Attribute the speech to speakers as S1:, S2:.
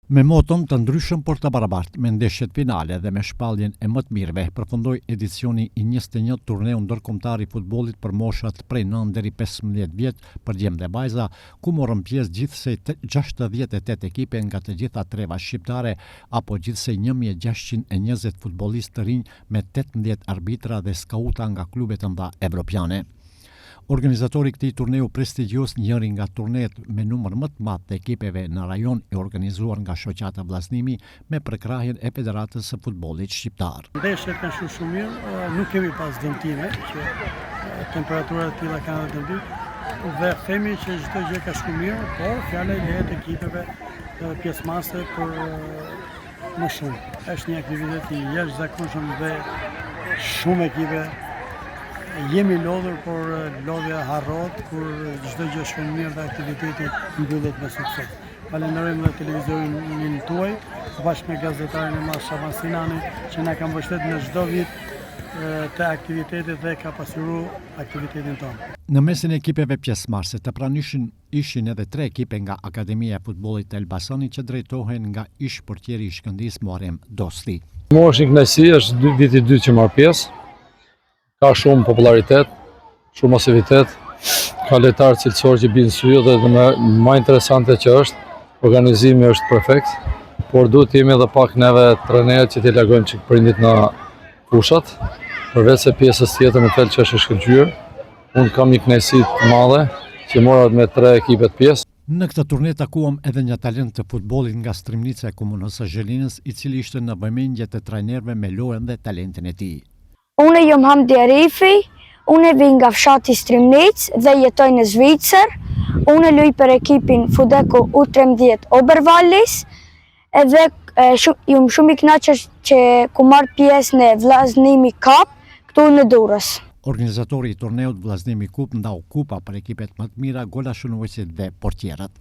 S1: Me moton të ndryshëm por të barabartë, me ndeshjet finale dhe me shpalljen e më të mirëve, përfundoi edicioni i 21 turneu ndërkombëtar i futbollit për moshat prej 9 deri 15 vjet për djem dhe vajza, ku morën pjesë gjithsej 68 ekipe nga të gjitha treva shqiptare apo gjithsej 1620 futbollistë të rinj me 18 arbitra dhe skauta nga klubet e mëdha evropiane. Organizatori këtij turneu prestigjioz, njëri nga turnet me numër më të madh të ekipeve në rajon, i organizuar nga shoqata Vllaznimi me përkrahjen e Federatës së Futbollit Shqiptar.
S2: Ndeshjet kanë shkuar shumë mirë, nuk kemi pas dëmtime, që temperaturat të tilla kanë dëmtim dhe themi që çdo gjë ka shkuar mirë, por fjala lehet ekipeve pjesëmarrëse për më shumë. Është një aktivitet i jashtëzakonshëm dhe shumë ekipe jemi lodhur, por lodhja harrohet kur çdo gjë shkon mirë dhe aktiviteti mbyllet me sukses. Falenderojmë dhe televizionin tuaj, bashkë me gazetarin e madh Shaban Sinani, që na ka mbështetur në çdo vit të aktivitetit dhe ka pasuruar aktivitetin tonë.
S1: Në mesin e ekipeve pjesëmarrëse të pranishëm ishin edhe 3 ekipe nga Akademia e Futbollit të Elbasanit që drejtohen nga ish portieri i Shkëndijës Muharrem Dosti.
S3: Mosh një kënaqësi, është viti i dytë që marr pjesë. Ka shumë popularitet, shumë masivitet, ka lojtarë cilësorë që binë sy dhe më interesante që është, organizimi është perfekt, por duhet jemi edhe pak neve trenerët që t'i largojmë çik prindit në fushat, përveç se pjesës tjetër në tel që është shkëlqyer. Unë kam një kënaqësi të madhe që mora me 3 ekipet pjesë.
S1: Në këtë turne takuam edhe një talent të futbollit nga Strymnica e komunës së Zhelinës, i cili ishte në vëmendje të trajnerëve me lojën dhe talentin e tij.
S4: Unë jam Hamdi Arifi, unë vi nga fshati Strymnic dhe jetoj në Zvicër. Unë luaj për ekipin Fudeco U13 Obervallis edhe jam shumë i kënaqur që ku marr pjesë në Vllaznimi Cup këtu në Durrës.
S1: Organizatori i turneut Vllaznimi Cup ndau kupa për ekipet më të mira, gola shënuesit dhe portierët.